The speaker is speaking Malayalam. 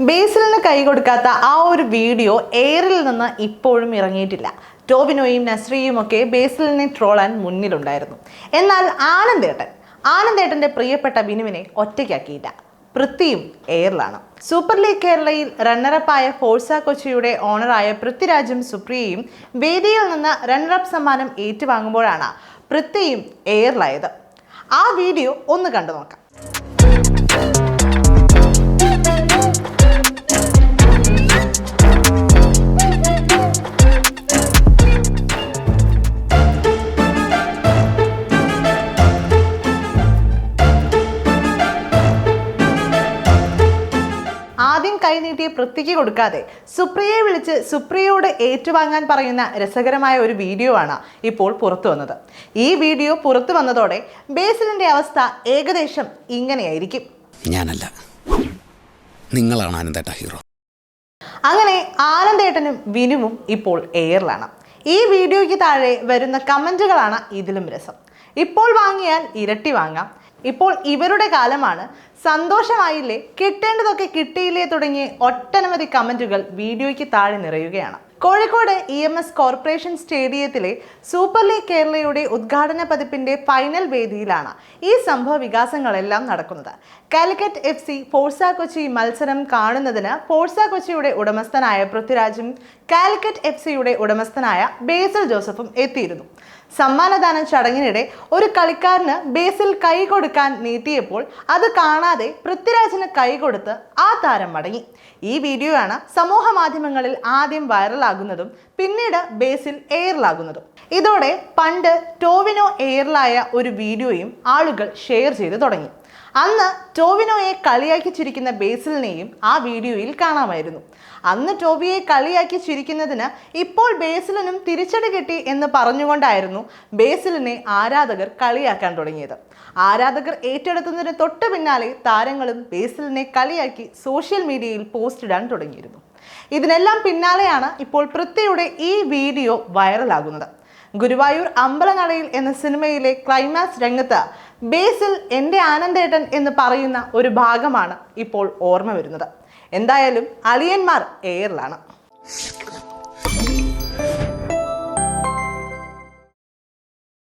ബേസിലിന് കൈ കൊടുക്കാത്ത ആ ഒരു വീഡിയോ എയറിൽ നിന്ന് ഇപ്പോഴും ഇറങ്ങിയിട്ടില്ല. ടോവിനോയും നസ്രിയയും ഒക്കെ ബേസിലിനെ ട്രോളാൻ മുന്നിലുണ്ടായിരുന്നു. എന്നാൽ ആനന്ദേട്ടന്റെ പ്രിയപ്പെട്ട ബിനുവിനെ ഒറ്റയ്ക്കാക്കിയില്ല. പൃഥ്വിയും എയറിലാണ്. സൂപ്പർ ലീഗ് കേരളയിൽ റണ്ണറപ്പായ ഫോഴ്സ കൊച്ചിയുടെ ഓണറായ പൃഥ്വിരാജും സുപ്രിയയും വേദിയിൽ നിന്ന് റണ്ണറപ്പ് സമ്മാനം ഏറ്റുവാങ്ങുമ്പോഴാണ് പൃഥ്വിയും എയറിലായത്. ആ വീഡിയോ ഒന്ന് കണ്ടു നോക്കാം. ആദ്യം കൈനീട്ടിയ പൃഥ്വിക്ക് കൊടുക്കാതെ സുപ്രിയയെ വിളിച്ച് സുപ്രിയയോട് ഏറ്റുവാങ്ങാൻ പറയുന്ന രസകരമായ ഒരു വീഡിയോ ആണ് ഇപ്പോൾ പുറത്തു വന്നത്. ഈ വീഡിയോ പുറത്തു വന്നതോടെ ബേസിലിന്റെ അവസ്ഥ ഏകദേശം ഇങ്ങനെയായിരിക്കും. ഞാനല്ല, നിങ്ങളാണ് ആനന്ദേട്ട ഹീറോ. അങ്ങനെ ആനന്ദേട്ടനും വിനുവും ഇപ്പോൾ എയറിലാണ്. ഈ വീഡിയോയ്ക്ക് താഴെ വരുന്ന കമന്റുകളാണ് ഇതിലും രസം. ഇപ്പോൾ വാങ്ങിയാൽ ഇരട്ടി വാങ്ങാം, ഇപ്പോൾ ഇവരുടെ കാലമാണ്, സന്തോഷമായില്ലേ, കിട്ടേണ്ടതൊക്കെ കിട്ടിയില്ലേ തുടങ്ങിയ ഒട്ടനവധി കമന്റുകൾ വീഡിയോയ്ക്ക് താഴെ നിറയുകയാണ്. കോഴിക്കോട് EMS കോർപ്പറേഷൻ സ്റ്റേഡിയത്തിലെ സൂപ്പർ ലീഗ് കേരളയുടെ ഉദ്ഘാടന പതിപ്പിന്റെ ഫൈനൽ വേദിയിലാണ് ഈ സംഭവ വികാസങ്ങളെല്ലാം നടക്കുന്നത്. കാലിക്കറ്റ് FC ഫോഴ്സ കൊച്ചി മത്സരം കാണുന്നതിന് ഫോഴ്സ കൊച്ചിയുടെ ഉടമസ്ഥനായ പൃഥ്വിരാജും കാലിക്കറ്റ് FCയുടെ ഉടമസ്ഥനായ ബേസിൽ ജോസഫും എത്തിയിരുന്നു. സമ്മാനദാന ചടങ്ങിനിടെ ഒരു കളിക്കാരന് ബേസിൽ കൈ കൊടുക്കാൻ നീട്ടിയപ്പോൾ അത് കാണാതെ പൃഥ്വിരാജിന് കൈ കൊടുത്ത് ആ താരം മടങ്ങി. ഈ വീഡിയോയാണ് സമൂഹ മാധ്യമങ്ങളിൽ ആദ്യം വൈറലാകുന്നതും പിന്നീട് ബേസിൽ എയറിലാകുന്നതും. ഇതോടെ പണ്ട് ടോവിനോ എയറിലായ ഒരു വീഡിയോയും ആളുകൾ ഷെയർ ചെയ്ത് തുടങ്ങി. അന്ന് ടോവിനോയെ കളിയാക്കി ചിരിക്കുന്ന ബേസിലിനെയും ആ വീഡിയോയിൽ കാണാമായിരുന്നു. അന്ന് ടോവിയെ കളിയാക്കി ചിരിക്കുന്നതിന് ഇപ്പോൾ ബേസിലിനും തിരിച്ചടി കിട്ടി എന്ന് പറഞ്ഞുകൊണ്ടായിരുന്നു ബേസിലിനെ ആരാധകർ കളിയാക്കാൻ തുടങ്ങിയത്. ആരാധകർ ഏറ്റെടുത്തതിന് തൊട്ട് പിന്നാലെ താരങ്ങളും ബേസിലിനെ കളിയാക്കി സോഷ്യൽ മീഡിയയിൽ പോസ്റ്റ് ഇടാൻ തുടങ്ങിയിരുന്നു. ഇതിനെല്ലാം പിന്നാലെയാണ് ഇപ്പോൾ പൃഥ്വിയുടെ ഈ വീഡിയോ വൈറലാകുന്നത്. ഗുരുവായൂർ അമ്പലനടയിൽ എന്ന സിനിമയിലെ ക്ലൈമാക്സ് രംഗത്ത് ബേസിൽ എൻ്റെ ആനന്ദേട്ടൻ എന്ന് പറയുന്ന ഒരു ഭാഗമാണ് ഇപ്പോൾ ഓർമ്മ വരുന്നത്. എന്തായാലും അളിയന്മാർ എയറിലാണ്.